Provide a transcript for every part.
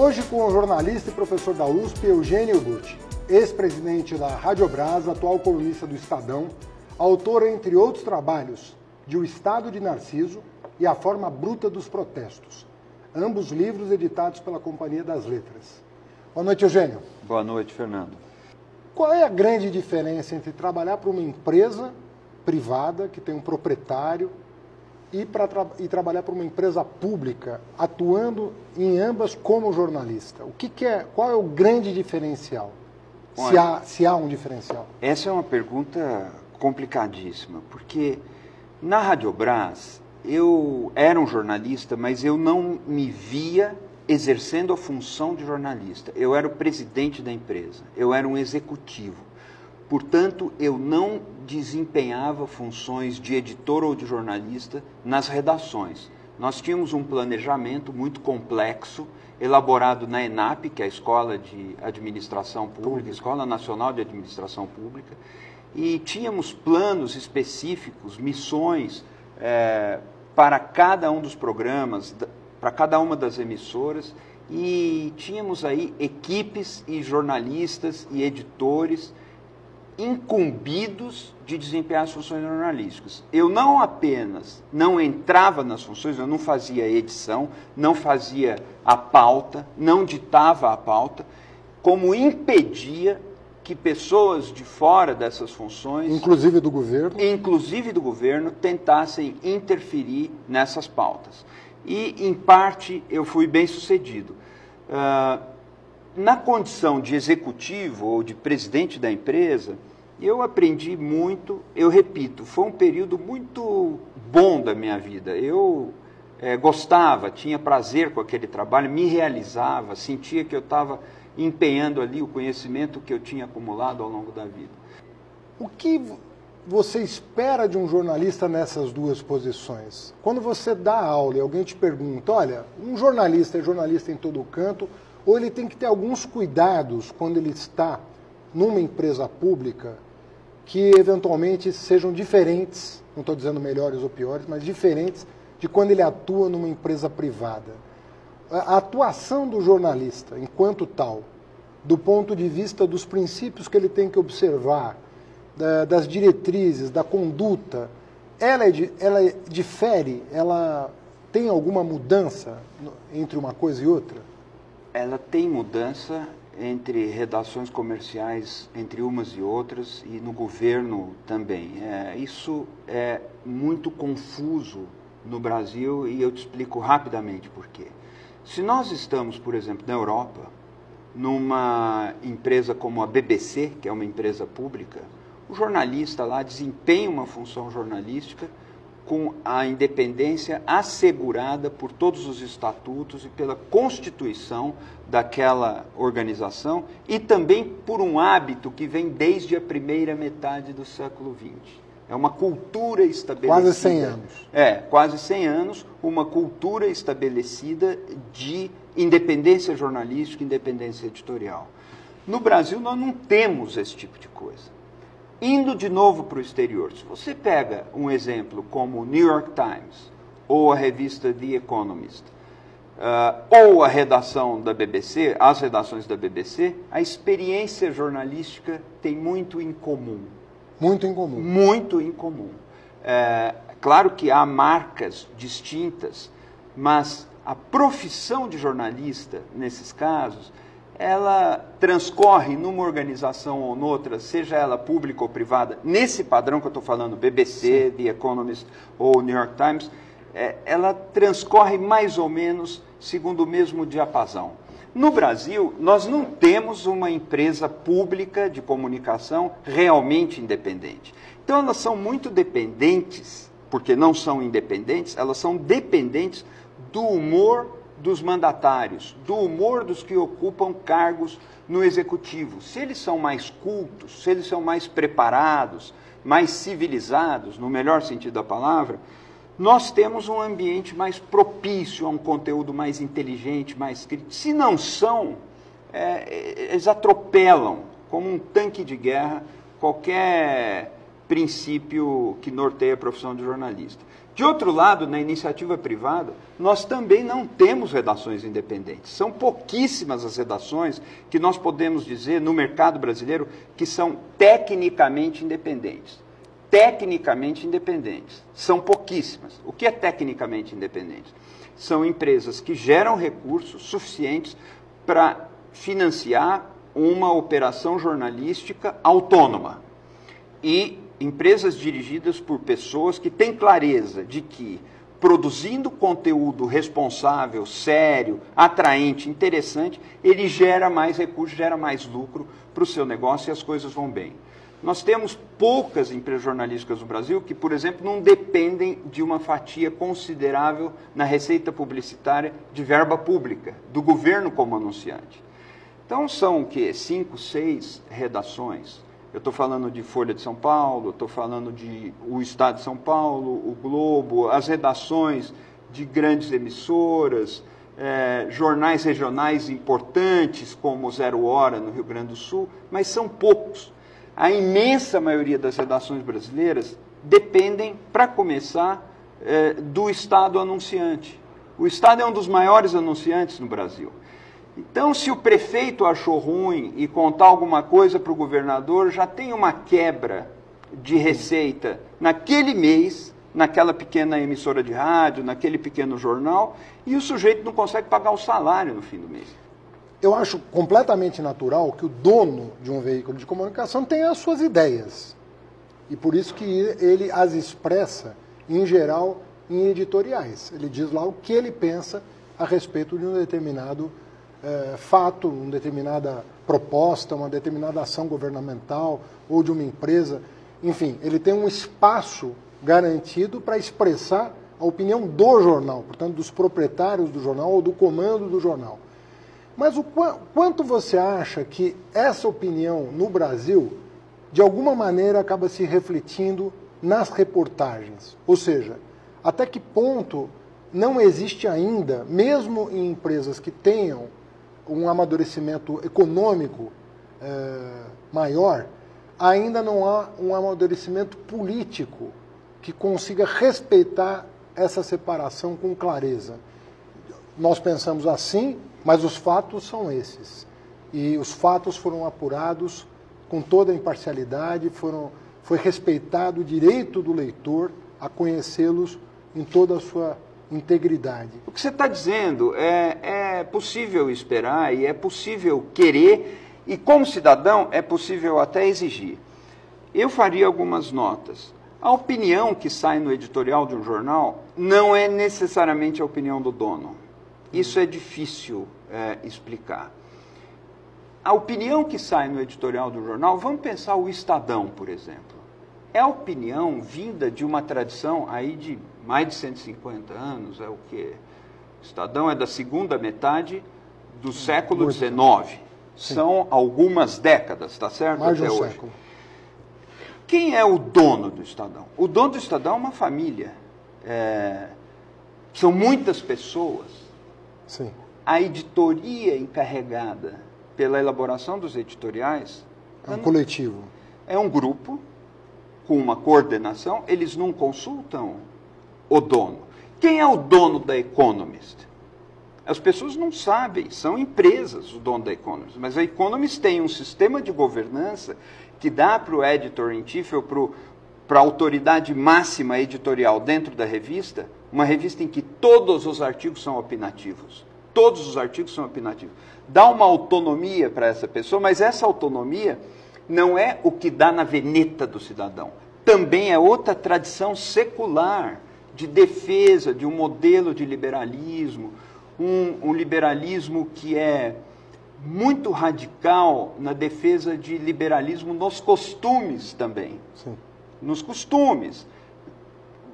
Hoje com o jornalista e professor da USP, Eugênio Butti, ex-presidente da Radiobras, atual colunista do Estadão, autor, entre outros trabalhos, de O Estado de Narciso e A Forma Bruta dos Protestos, ambos livros editados pela Companhia das Letras. Boa noite, Eugênio. Boa noite, Fernando. Qual é a grande diferença entre trabalhar para uma empresa privada, que tem um proprietário, e trabalhar para uma empresa pública, atuando em ambas como jornalista? Qual é o grande diferencial? Olha, se há um diferencial. Essa é uma pergunta complicadíssima, porque na Radiobras eu era um jornalista, mas eu não me via exercendo a função de jornalista. Eu era o presidente da empresa, eu era um executivo. Portanto, eu não desempenhava funções de editor ou de jornalista nas redações. Nós tínhamos um planejamento muito complexo, elaborado na ENAP, que é a Escola de Administração Pública, Escola Nacional de Administração Pública, e tínhamos planos específicos, missões para cada um dos programas, para cada uma das emissoras, e tínhamos aí equipes e jornalistas e editores incumbidos de desempenhar as funções jornalísticas. Eu não apenas não entrava nas funções, eu não fazia edição, não fazia a pauta, não ditava a pauta, como impedia que pessoas de fora dessas funções, inclusive do governo, tentassem interferir nessas pautas. E, em parte, eu fui bem sucedido. Na condição de executivo ou de presidente da empresa, eu aprendi muito, eu repito, foi um período muito bom da minha vida. Eu gostava, tinha prazer com aquele trabalho, me realizava, sentia que eu estava empenhando ali o conhecimento que eu tinha acumulado ao longo da vida. O que você espera de um jornalista nessas duas posições? Quando você dá aula e alguém te pergunta, olha, um jornalista é jornalista em todo canto, ou ele tem que ter alguns cuidados quando ele está numa empresa pública que eventualmente sejam diferentes, não estou dizendo melhores ou piores, mas diferentes de quando ele atua numa empresa privada. A atuação do jornalista, enquanto tal, do ponto de vista dos princípios que ele tem que observar, das diretrizes, da conduta, ela difere, ela tem alguma mudança entre uma coisa e outra? Ela tem mudança entre redações comerciais, entre umas e outras, e no governo também. Isso é muito confuso no Brasil e eu te explico rapidamente por quê. Se nós estamos, por exemplo, na Europa, numa empresa como a BBC, que é uma empresa pública, o jornalista lá desempenha uma função jornalística com a independência assegurada por todos os estatutos e pela Constituição daquela organização e também por um hábito que vem desde a primeira metade do século XX. É uma cultura estabelecida... Quase 100 anos. Quase 100 anos, uma cultura estabelecida de independência jornalística, independência editorial. No Brasil, nós não temos esse tipo de coisa. Indo de novo para o exterior, se você pega um exemplo como o New York Times, ou a revista The Economist, ou a redação da BBC, as redações da BBC, a experiência jornalística tem muito em comum. Muito em comum. Muito em comum. Claro que há marcas distintas, mas a profissão de jornalista, nesses casos, ela transcorre numa organização ou noutra, seja ela pública ou privada, nesse padrão que eu estou falando, BBC, sim, The Economist ou New York Times, ela transcorre mais ou menos segundo o mesmo diapasão. No Brasil, nós não temos uma empresa pública de comunicação realmente independente. Então, elas são muito dependentes, porque não são independentes, elas são dependentes do humor dos mandatários, do humor dos que ocupam cargos no executivo. Se eles são mais cultos, se eles são mais preparados, mais civilizados, no melhor sentido da palavra, nós temos um ambiente mais propício a um conteúdo mais inteligente, mais crítico. Se não são, eles atropelam, como um tanque de guerra, qualquer princípio que norteia a profissão de jornalista. De outro lado, na iniciativa privada, nós também não temos redações independentes. São pouquíssimas as redações que nós podemos dizer, no mercado brasileiro, que são tecnicamente independentes. Tecnicamente independentes. São pouquíssimas. O que é tecnicamente independente? São empresas que geram recursos suficientes para financiar uma operação jornalística autônoma. E empresas dirigidas por pessoas que têm clareza de que, produzindo conteúdo responsável, sério, atraente, interessante, ele gera mais recursos, gera mais lucro para o seu negócio e as coisas vão bem. Nós temos poucas empresas jornalísticas no Brasil que, por exemplo, não dependem de uma fatia considerável na receita publicitária de verba pública, do governo como anunciante. Então, são o quê? 5, 6 redações. Eu estou falando de Folha de São Paulo, estou falando de o Estado de São Paulo, o Globo, as redações de grandes emissoras, jornais regionais importantes, como o Zero Hora, no Rio Grande do Sul, mas são poucos. A imensa maioria das redações brasileiras dependem, para começar, do Estado anunciante. O Estado é um dos maiores anunciantes no Brasil. Então, se o prefeito achou ruim e contar alguma coisa para o governador, já tem uma quebra de receita naquele mês, naquela pequena emissora de rádio, naquele pequeno jornal, e o sujeito não consegue pagar o salário no fim do mês. Eu acho completamente natural que o dono de um veículo de comunicação tenha as suas ideias. E por isso que ele as expressa, em geral, em editoriais. Ele diz lá o que ele pensa a respeito de um determinado fato, uma determinada proposta, uma determinada ação governamental ou de uma empresa. Enfim, ele tem um espaço garantido para expressar a opinião do jornal, portanto, dos proprietários do jornal ou do comando do jornal. Mas o quanto você acha que essa opinião no Brasil, de alguma maneira, acaba se refletindo nas reportagens? Ou seja, até que ponto não existe ainda, mesmo em empresas que tenham um amadurecimento econômico maior, ainda não há um amadurecimento político que consiga respeitar essa separação com clareza. Nós pensamos assim, mas os fatos são esses. E os fatos foram apurados com toda a imparcialidade, foi respeitado o direito do leitor a conhecê-los em toda a sua integridade. O que você está dizendo é possível esperar e é possível querer, e como cidadão é possível até exigir. Eu faria algumas notas. A opinião que sai no editorial de um jornal não é necessariamente a opinião do dono. Isso é difícil explicar. A opinião que sai no editorial do jornal, vamos pensar o Estadão, por exemplo. É a opinião vinda de uma tradição aí de mais de 150 anos, é o quê? O Estadão é da segunda metade do século XIX. São algumas décadas, tá certo? Mais de um até hoje. século. Quem é o dono do Estadão? O dono do Estadão é uma família. São muitas pessoas. Sim. A editoria encarregada pela elaboração dos editoriais É um coletivo. é um grupo com uma coordenação, eles não consultam o dono. Quem é o dono da Economist? As pessoas não sabem, são empresas o dono da Economist, mas a Economist tem um sistema de governança que dá para o editor-in-chief ou para a autoridade máxima editorial dentro da revista, uma revista em que todos os artigos são opinativos. Todos os artigos são opinativos. Dá uma autonomia para essa pessoa, mas essa autonomia não é o que dá na veneta do cidadão. Também é outra tradição secular de defesa de um modelo de liberalismo, um liberalismo que é muito radical na defesa de liberalismo nos costumes também. Sim. Nos costumes.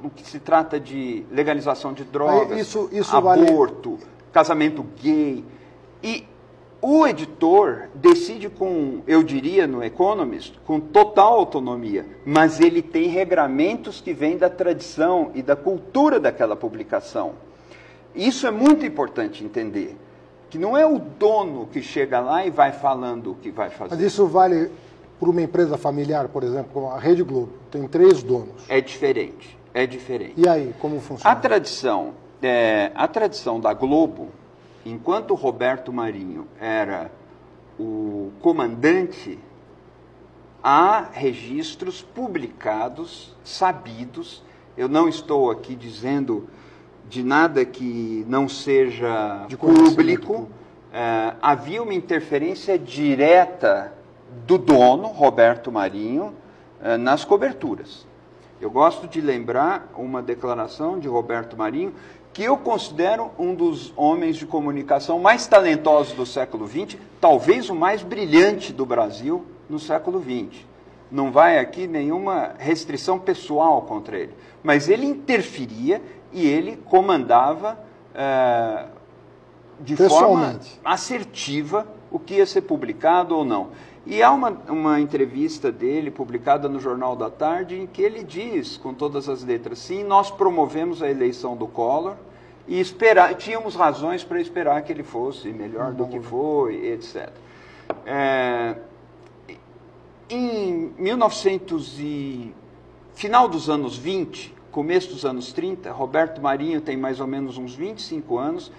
No que se trata de legalização de drogas, Isso aborto, casamento gay. E o editor decide com, eu diria no Economist, com total autonomia, mas ele tem regramentos que vêm da tradição e da cultura daquela publicação. Isso é muito importante entender, que não é o dono que chega lá e vai falando o que vai fazer. Mas isso vale por uma empresa familiar, por exemplo, como a Rede Globo, tem 3 donos. É diferente, é diferente. E aí, como funciona? A tradição da Globo, enquanto o Roberto Marinho era o comandante, há registros publicados, sabidos. Eu não estou aqui dizendo de nada que não seja público. Havia uma interferência direta do dono, Roberto Marinho, nas coberturas. Eu gosto de lembrar uma declaração de Roberto Marinho, que eu considero um dos homens de comunicação mais talentosos do século XX, talvez o mais brilhante do Brasil no século XX. Não vai aqui nenhuma restrição pessoal contra ele, mas ele interferia e ele comandava de forma assertiva o que ia ser publicado ou não. E há uma entrevista dele publicada no Jornal da Tarde em que ele diz, com todas as letras, sim, nós promovemos a eleição do Collor e tínhamos razões para esperar que ele fosse melhor do que foi, etc. Em final dos anos 20, começo dos anos 30, Roberto Marinho tem mais ou menos uns 25 anos.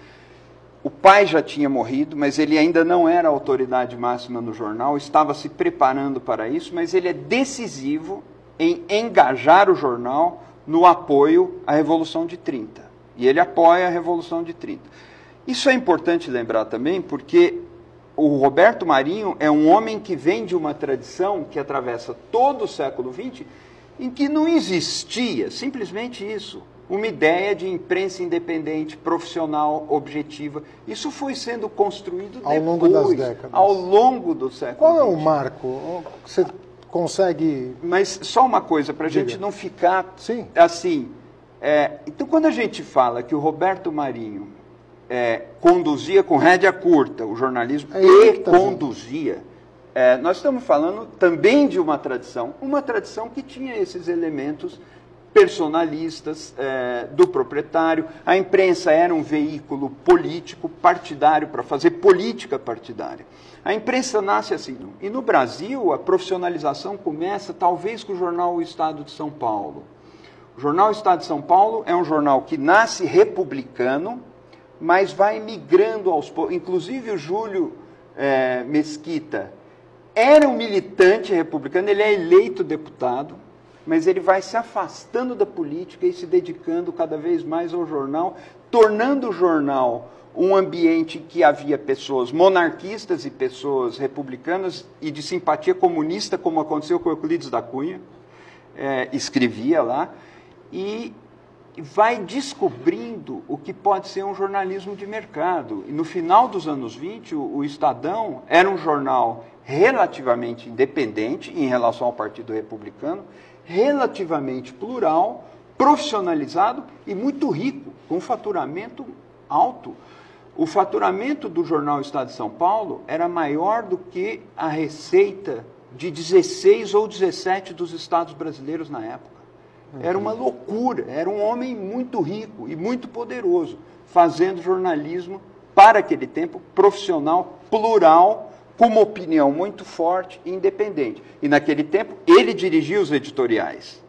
O pai já tinha morrido, mas ele ainda não era a autoridade máxima no jornal, estava se preparando para isso, mas ele é decisivo em engajar o jornal no apoio à Revolução de 30. E ele apoia a Revolução de 30. Isso é importante lembrar também, porque o Roberto Marinho é um homem que vem de uma tradição que atravessa todo o século XX, em que não existia simplesmente isso, uma ideia de imprensa independente, profissional, objetiva. Isso foi sendo construído ao longo das décadas. Ao longo do século Qual é o marco? Você consegue... Mas só uma coisa, para a gente não ficar assim. Então, quando a gente fala que o Roberto Marinho conduzia com rédea curta o jornalismo conduzia, nós estamos falando também de uma tradição que tinha esses elementos personalistas do proprietário. A imprensa era um veículo político, partidário, para fazer política partidária. A imprensa nasce assim. E no Brasil, a profissionalização começa talvez com o jornal O Estado de São Paulo. O jornal O Estado de São Paulo é um jornal que nasce republicano, mas vai migrando aos poucos. Inclusive o Júlio Mesquita era um militante republicano, ele é eleito deputado, mas ele vai se afastando da política e se dedicando cada vez mais ao jornal, tornando o jornal um ambiente em que havia pessoas monarquistas e pessoas republicanas e de simpatia comunista, como aconteceu com Euclides da Cunha, escrevia lá, e vai descobrindo o que pode ser um jornalismo de mercado. E no final dos anos 20, o Estadão era um jornal relativamente independente em relação ao Partido Republicano, relativamente plural, profissionalizado e muito rico, com faturamento alto. O faturamento do jornal Estado de São Paulo era maior do que a receita de 16 ou 17 dos estados brasileiros na época. Era uma loucura, era um homem muito rico e muito poderoso, fazendo jornalismo, para aquele tempo, profissional, plural, com uma opinião muito forte e independente. E naquele tempo, ele dirigia os editoriais.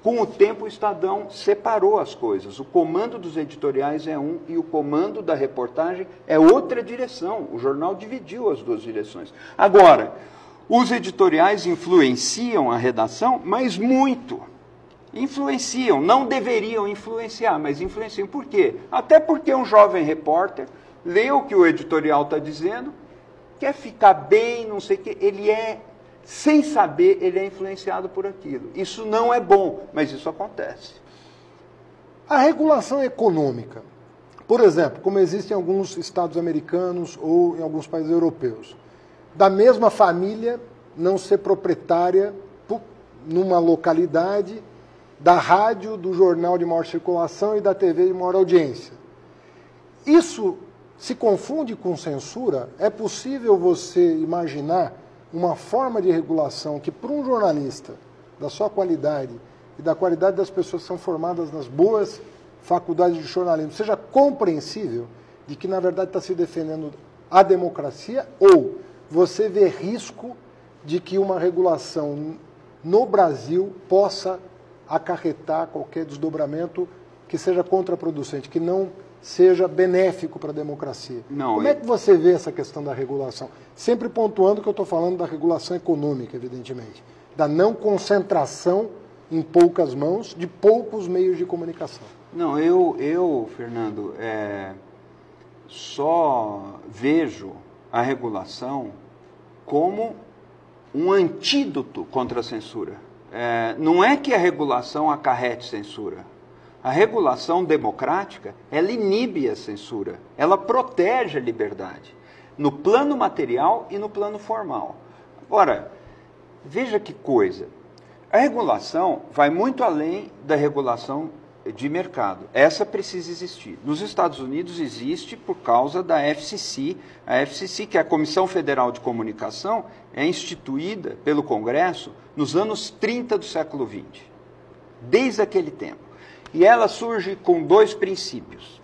Com o tempo, o Estadão separou as coisas. O comando dos editoriais é um e o comando da reportagem é outra direção. O jornal dividiu as duas direções. Agora, os editoriais influenciam a redação, mas muito. Influenciam, não deveriam influenciar, mas influenciam. Por quê? Até porque um jovem repórter lê o que o editorial está dizendo, quer ficar bem, não sei o quê, sem saber, ele é influenciado por aquilo. Isso não é bom, mas isso acontece. A regulação econômica, por exemplo, como existe em alguns estados americanos ou em alguns países europeus, da mesma família não ser proprietária numa localidade da rádio, do jornal de maior circulação e da TV de maior audiência. Isso se confunde com censura? É possível você imaginar uma forma de regulação que, para um jornalista da sua qualidade e da qualidade das pessoas que são formadas nas boas faculdades de jornalismo, seja compreensível de que, na verdade, está se defendendo a democracia, ou você vê risco de que uma regulação no Brasil possa acarretar qualquer desdobramento que seja contraproducente, que não seja benéfico para a democracia. Não, Como é que você vê essa questão da regulação? Sempre pontuando que eu estou falando da regulação econômica, evidentemente, da não concentração em poucas mãos de poucos meios de comunicação. Não, Fernando, só vejo a regulação como um antídoto contra a censura. Não é que a regulação acarrete censura. A regulação democrática, ela inibe a censura, ela protege a liberdade, no plano material e no plano formal. Agora, veja que coisa, a regulação vai muito além da regulação de mercado. Essa precisa existir. Nos Estados Unidos existe por causa da FCC. A FCC, que é a Comissão Federal de Comunicação, é instituída pelo Congresso nos anos 30 do século XX, desde aquele tempo. E ela surge com dois princípios,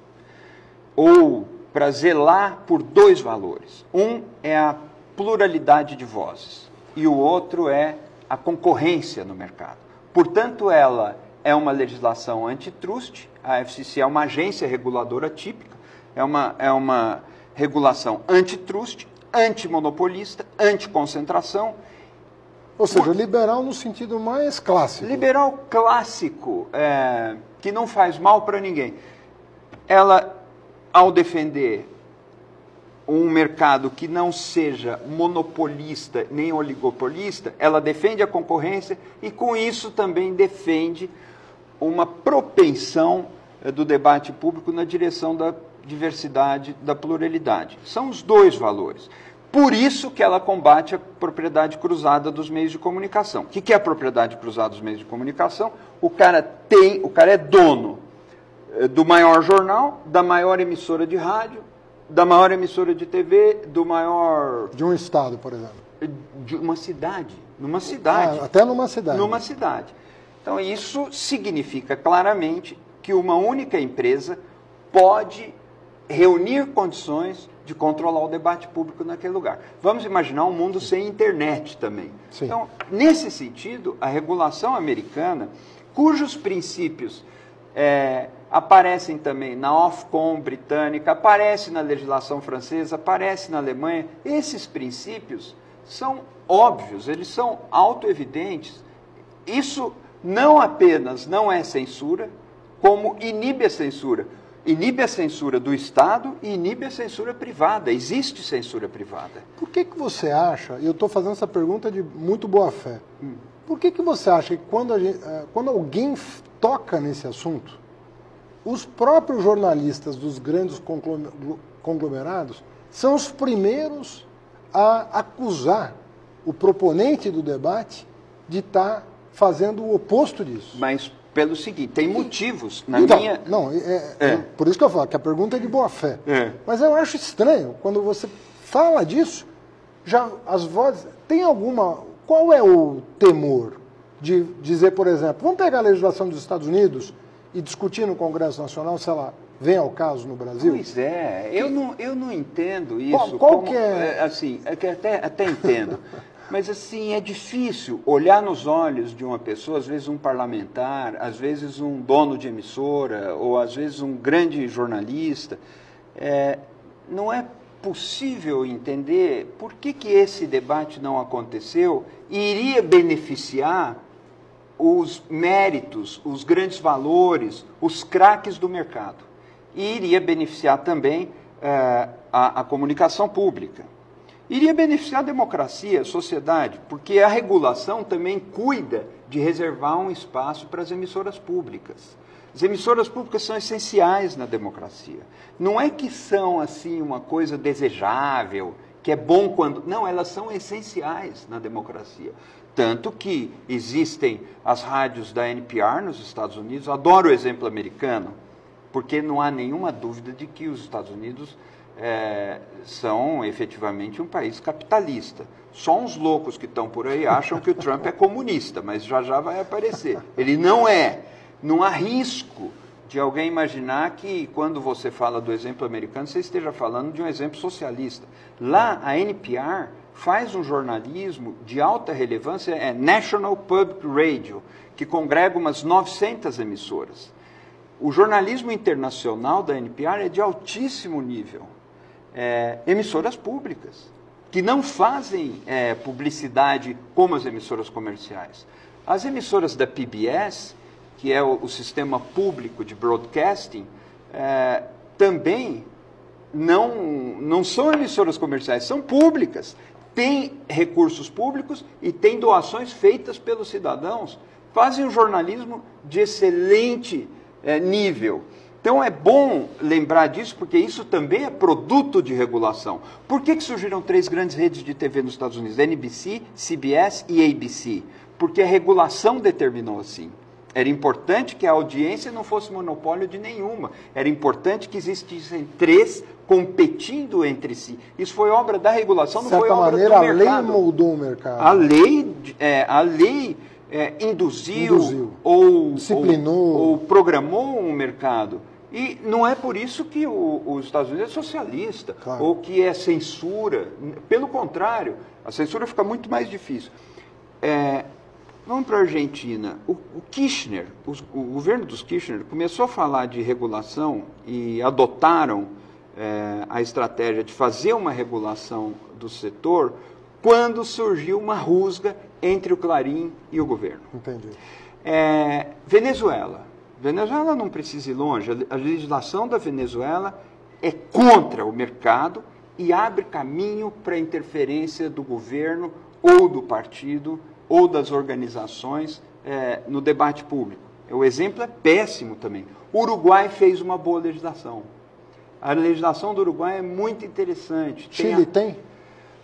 ou para zelar por dois valores. Um é a pluralidade de vozes e o outro é a concorrência no mercado. Portanto, ela é uma legislação antitrust, a FCC é uma agência reguladora típica, é uma regulação antitrust, antimonopolista, anticoncentração. Ou seja, liberal no sentido mais clássico. Liberal clássico, que não faz mal para ninguém. Ela, ao defender um mercado que não seja monopolista nem oligopolista, ela defende a concorrência e, com isso, também defende uma propensão do debate público na direção da diversidade, da pluralidade. São os dois valores. Por isso que ela combate a propriedade cruzada dos meios de comunicação. O que é a propriedade cruzada dos meios de comunicação? O cara é dono do maior jornal, da maior emissora de rádio, da maior emissora de TV, do maior... De um estado, por exemplo. De uma cidade. Numa cidade. Até numa cidade. Numa cidade. Então, isso significa claramente que uma única empresa pode reunir condições de controlar o debate público naquele lugar. Vamos imaginar um mundo sem internet também. Sim. Então, nesse sentido, a regulação americana, cujos princípios aparecem também na Ofcom britânica, aparece na legislação francesa, aparece na Alemanha, esses princípios são óbvios, eles são autoevidentes. Isso não apenas não é censura, como inibe a censura. Inibe a censura do Estado e inibe a censura privada. Existe censura privada. Por que você acha, e eu estou fazendo essa pergunta de muito boa fé, por que você acha que quando alguém toca nesse assunto, os próprios jornalistas dos grandes conglomerados são os primeiros a acusar o proponente do debate de estar fazendo o oposto disso? Mas pelo seguinte, tem motivos na então, minha... Não, por isso que eu falo que a pergunta é de boa fé. Mas eu acho estranho, quando você fala disso, já as vozes... Tem alguma... Qual é o temor de dizer, por exemplo, vamos pegar a legislação dos Estados Unidos e discutir no Congresso Nacional, se ela vem ao caso no Brasil? Pois é, eu não entendo isso. Qual que é... Assim, é que até entendo. Mas, assim, é difícil olhar nos olhos de uma pessoa, às vezes um parlamentar, às vezes um dono de emissora, ou às vezes um grande jornalista. Não é possível entender por que esse debate não aconteceu e iria beneficiar os méritos, os grandes valores, os craques do mercado. E iria beneficiar também a comunicação pública. Iria beneficiar a democracia, a sociedade, porque a regulação também cuida de reservar um espaço para as emissoras públicas. As emissoras públicas são essenciais na democracia. Não é que são assim uma coisa desejável, que é bom quando... Não, elas são essenciais na democracia. Tanto que existem as rádios da NPR nos Estados Unidos. Adoro o exemplo americano, porque não há nenhuma dúvida de que os Estados Unidos são efetivamente um país capitalista. Só uns loucos que estão por aí acham que o Trump é comunista, mas já vai aparecer. Ele não é. Não há risco de alguém imaginar que, quando você fala do exemplo americano, você esteja falando de um exemplo socialista. Lá, a NPR faz um jornalismo de alta relevância, é National Public Radio, que congrega umas 900 emissoras. O jornalismo internacional da NPR é de altíssimo nível. Emissoras públicas, que não fazem publicidade como as emissoras comerciais. As emissoras da PBS, que é o sistema público de broadcasting, também não são emissoras comerciais, são públicas. Têm recursos públicos e têm doações feitas pelos cidadãos. Fazem um jornalismo de excelente nível. Então é bom lembrar disso, porque isso também é produto de regulação. Por que surgiram 3 grandes redes de TV nos Estados Unidos? NBC, CBS e ABC. Porque a regulação determinou assim. Era importante que a audiência não fosse monopólio de nenhuma. Era importante que existissem 3 competindo entre si. Isso foi obra da regulação, não foi obra do mercado. De certa maneira, a lei moldou o mercado. A lei induziu ou disciplinou ou programou um mercado. E não é por isso que os Estados Unidos é socialista, claro, ou que é censura. Pelo contrário, a censura fica muito mais difícil. Vamos para a Argentina. O Kirchner, o governo dos Kirchner começou a falar de regulação e adotaram a estratégia de fazer uma regulação do setor quando surgiu uma rusga entre o Clarim e o governo. Entendi. Venezuela. Venezuela não precisa ir longe. A legislação da Venezuela é contra o mercado e abre caminho para a interferência do governo ou do partido ou das organizações no debate público. O exemplo é péssimo também. O Uruguai fez uma boa legislação. A legislação do Uruguai é muito interessante. Chile tem?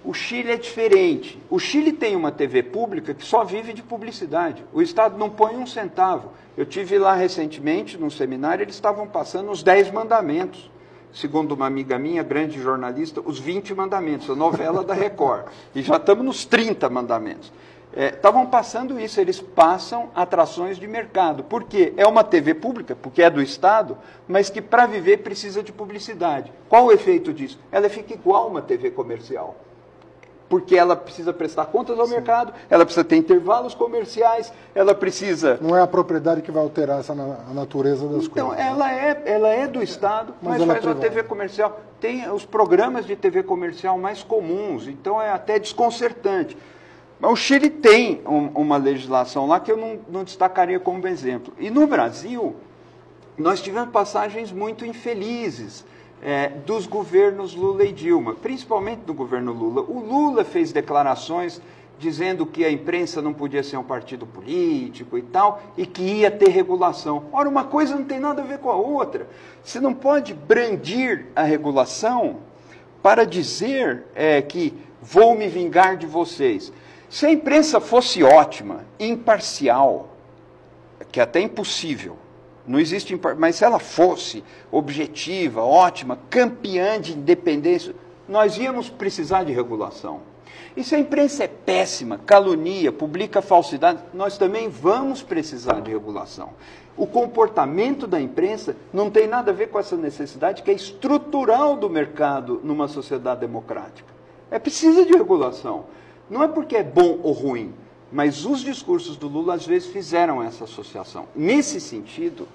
O Chile é diferente. O Chile tem uma TV pública que só vive de publicidade. O Estado não põe um centavo. Eu tive lá recentemente, num seminário, eles estavam passando os 10 mandamentos. Segundo uma amiga minha, grande jornalista, os 20 mandamentos, a novela da Record. E já estamos nos 30 mandamentos. Estavam passando isso, eles passam atrações de mercado. Por quê? É uma TV pública, porque é do Estado, mas que para viver precisa de publicidade. Qual o efeito disso? Ela fica igual uma TV comercial. Porque ela precisa prestar contas ao mercado, ela precisa ter intervalos comerciais, ela precisa... Não é a propriedade que vai alterar a natureza das coisas. Então, ela é do Estado, mas faz uma TV comercial. Tem os programas de TV comercial mais comuns, então é até desconcertante. Mas o Chile tem uma legislação lá que eu não destacaria como exemplo. E no Brasil, nós tivemos passagens muito infelizes dos governos Lula e Dilma, principalmente do governo Lula. O Lula fez declarações dizendo que a imprensa não podia ser um partido político e tal, e que ia ter regulação. Ora, uma coisa não tem nada a ver com a outra. Você não pode brandir a regulação para dizer que vou me vingar de vocês. Se a imprensa fosse ótima, imparcial, que é até impossível, não existe, mas se ela fosse objetiva, ótima, campeã de independência, nós íamos precisar de regulação. E se a imprensa é péssima, calunia, publica falsidade, nós também vamos precisar de regulação. O comportamento da imprensa não tem nada a ver com essa necessidade que é estrutural do mercado numa sociedade democrática. Precisa de regulação. Não é porque é bom ou ruim, mas os discursos do Lula, às vezes, fizeram essa associação. Nesse sentido,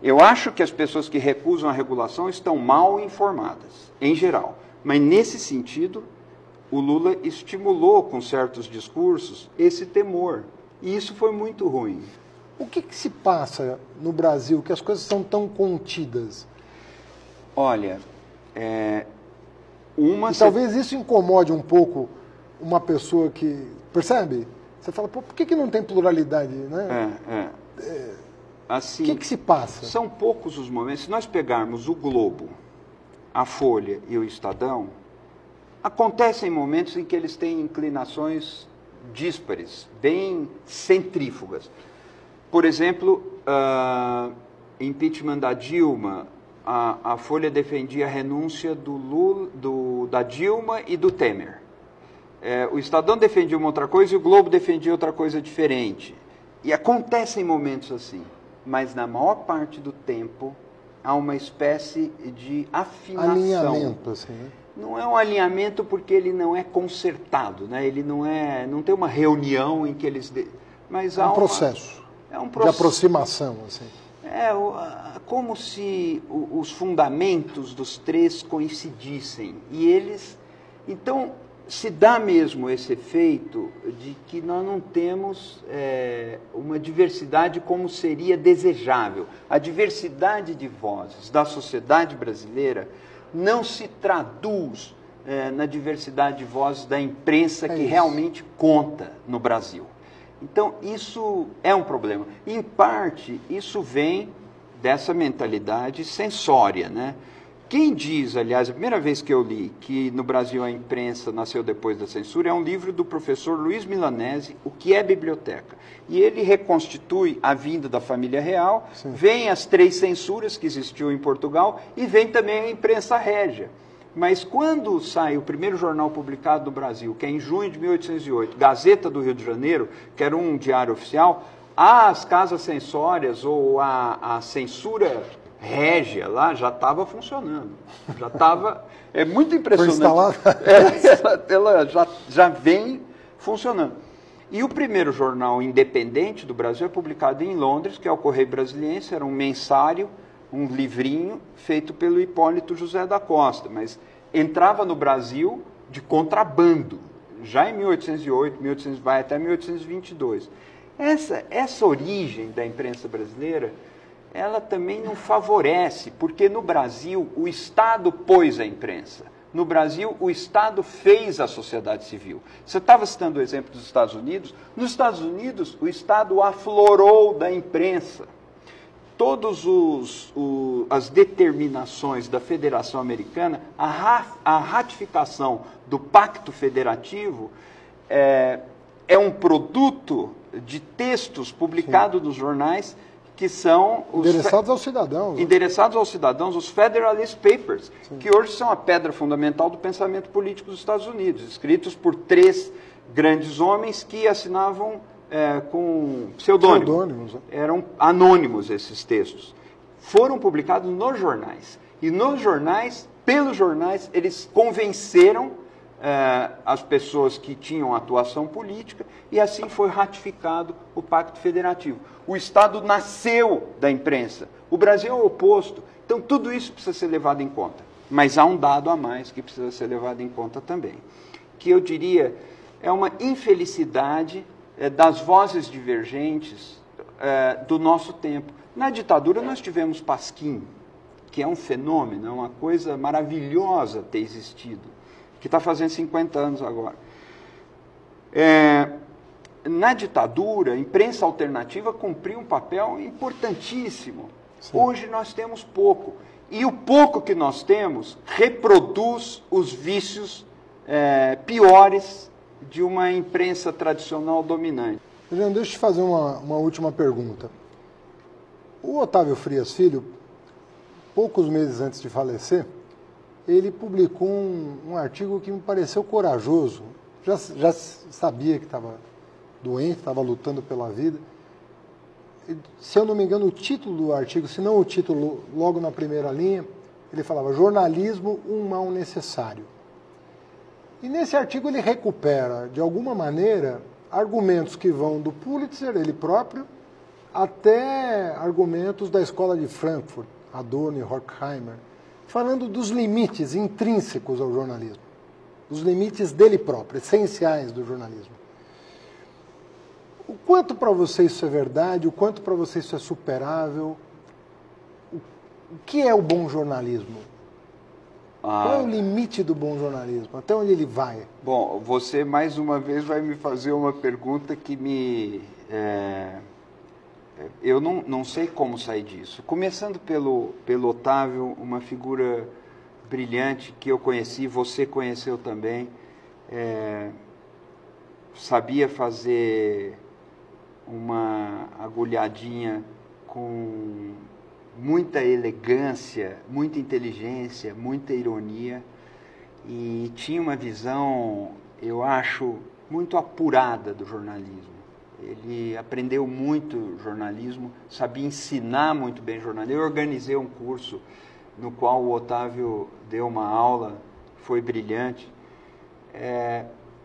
eu acho que as pessoas que recusam a regulação estão mal informadas, em geral. Mas, nesse sentido, o Lula estimulou, com certos discursos, esse temor. E isso foi muito ruim. O que se passa no Brasil que as coisas são tão contidas? Olha, talvez isso incomode um pouco uma pessoa que... Percebe? Você fala, por que não tem pluralidade, né? Assim, o que se passa? São poucos os momentos. Se nós pegarmos o Globo, a Folha e o Estadão, acontecem momentos em que eles têm inclinações díspares, bem centrífugas. Por exemplo, impeachment da Dilma, a Folha defendia a renúncia da Dilma e do Temer. O Estadão defendia uma outra coisa e o Globo defendia outra coisa diferente. E acontecem momentos assim, mas na maior parte do tempo há uma espécie de afinação. Alinhamento, assim, né? não é um alinhamento porque ele não é concertado, né? Ele não tem uma reunião em que eles... Mas há processo. É um processo de aproximação, assim. Como se os fundamentos dos três coincidissem. E eles... Então, se dá mesmo esse efeito de que nós não temos uma diversidade como seria desejável. A diversidade de vozes da sociedade brasileira não se traduz na diversidade de vozes da imprensa que realmente conta no Brasil. Então, isso é um problema. Em parte, isso vem dessa mentalidade censória, né? Quem diz, aliás, a primeira vez que eu li que no Brasil a imprensa nasceu depois da censura é um livro do professor Luiz Milanese, O que é Biblioteca? E ele reconstitui a vinda da família real, vem as 3 censuras que existiam em Portugal e vem também a imprensa régia. Mas quando sai o primeiro jornal publicado no Brasil, que é em junho de 1808, Gazeta do Rio de Janeiro, que era um diário oficial, as casas censórias ou a censura régia lá já estava funcionando. Já estava... É muito impressionante. Ela já vem funcionando. E o primeiro jornal independente do Brasil é publicado em Londres, que é o Correio Brasiliense, era um mensário, um livrinho feito pelo Hipólito José da Costa, mas entrava no Brasil de contrabando, já em 1808, 1800, vai até 1822. Essa origem da imprensa brasileira, ela também não favorece, porque no Brasil o Estado pôs a imprensa. No Brasil, o Estado fez a sociedade civil. Você estava citando o exemplo dos Estados Unidos. Nos Estados Unidos, o Estado aflorou da imprensa. Todas as determinações da Federação Americana, a ratificação do Pacto Federativo é um produto de textos publicados nos jornais que são endereçados aos cidadãos. Endereçados aos cidadãos, os Federalist Papers, que hoje são a pedra fundamental do pensamento político dos Estados Unidos, escritos por 3 grandes homens que assinavam com pseudônimos. Eram anônimos esses textos. Foram publicados nos jornais. E nos jornais, pelos jornais, eles convenceram as pessoas que tinham atuação política e assim foi ratificado o Pacto Federativo. O Estado nasceu da imprensa. O Brasil é o oposto. Então, tudo isso precisa ser levado em conta. Mas há um dado a mais que precisa ser levado em conta também, que eu diria é uma infelicidade das vozes divergentes do nosso tempo. Na ditadura nós tivemos Pasquim, que é um fenômeno, é uma coisa maravilhosa ter existido, que está fazendo 50 anos agora. Na ditadura, a imprensa alternativa cumpriu um papel importantíssimo. Sim. Hoje nós temos pouco. E o pouco que nós temos reproduz os vícios piores de uma imprensa tradicional dominante. Adriano, deixa eu te fazer uma última pergunta. O Otávio Frias Filho, poucos meses antes de falecer, ele publicou um artigo que me pareceu corajoso. Já sabia que estava doente, estava lutando pela vida. Se eu não me engano, o título do artigo, se não o título, logo na primeira linha, ele falava: jornalismo, um mal necessário. E nesse artigo ele recupera, de alguma maneira, argumentos que vão do Pulitzer, ele próprio, até argumentos da escola de Frankfurt, Adorno e Horkheimer, falando dos limites intrínsecos ao jornalismo, dos limites dele próprio, essenciais do jornalismo. O quanto para você isso é verdade, o quanto para você isso é superável? O que é o bom jornalismo? Qual é o limite do bom jornalismo? Até onde ele vai? Bom, você mais uma vez vai me fazer uma pergunta que me... eu não sei como sair disso. Começando pelo Otávio, uma figura brilhante que eu conheci, você conheceu também, sabia fazer uma agulhadinha com muita elegância, muita inteligência, muita ironia, e tinha uma visão, eu acho, muito apurada do jornalismo. Ele aprendeu muito jornalismo, sabia ensinar muito bem jornalismo. Eu organizei um curso no qual o Otávio deu uma aula foi brilhante.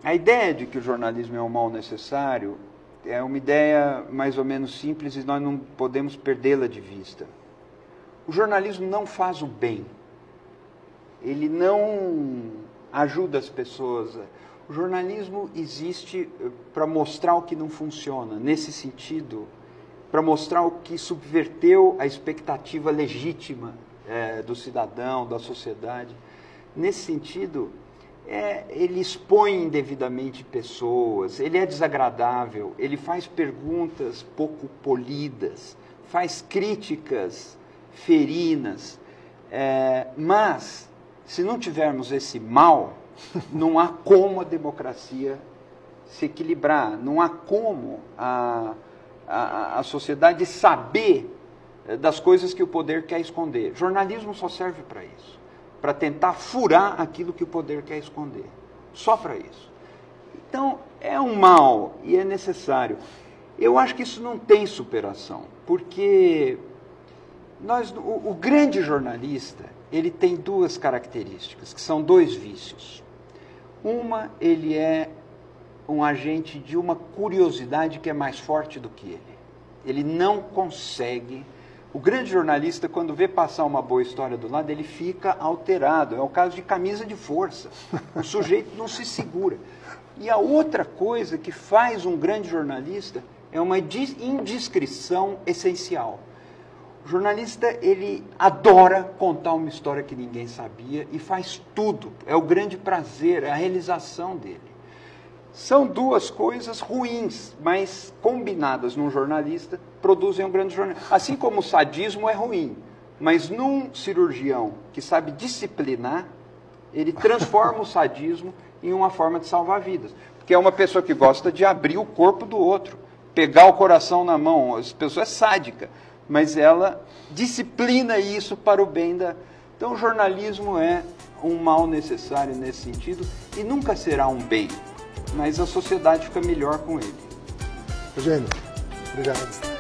A ideia de que o jornalismo é um mal necessário é uma ideia mais ou menos simples e nós não podemos perdê-la de vista. O jornalismo não faz o bem. Ele não ajuda as pessoas. O jornalismo existe para mostrar o que não funciona. Nesse sentido, para mostrar o que subverteu a expectativa legítima do cidadão, da sociedade. Nesse sentido, ele expõe indevidamente pessoas, ele é desagradável, ele faz perguntas pouco polidas, faz críticas ferinas, mas, se não tivermos esse mal, não há como a democracia se equilibrar, não há como a sociedade saber das coisas que o poder quer esconder. Jornalismo só serve para isso, para tentar furar aquilo que o poder quer esconder, só para isso. Então, é um mal e é necessário. Eu acho que isso não tem superação, porque o grande jornalista, ele tem duas características, que são dois vícios. Uma, ele é um agente de uma curiosidade que é mais forte do que ele. Ele não consegue... O grande jornalista, quando vê passar uma boa história do lado, ele fica alterado. É o caso de camisa de força. O sujeito não se segura. E a outra coisa que faz um grande jornalista é uma indiscrição essencial. O jornalista, ele adora contar uma história que ninguém sabia e faz tudo. É o grande prazer, é a realização dele. São duas coisas ruins, mas combinadas num jornalista, produzem um grande jornalista. Assim como o sadismo é ruim, mas num cirurgião que sabe disciplinar, ele transforma o sadismo em uma forma de salvar vidas. Porque é uma pessoa que gosta de abrir o corpo do outro, pegar o coração na mão. Essa pessoa é sádica, mas ela disciplina isso para o bem da... Então o jornalismo é um mal necessário nesse sentido e nunca será um bem. Mas a sociedade fica melhor com ele. Eugênio, obrigado.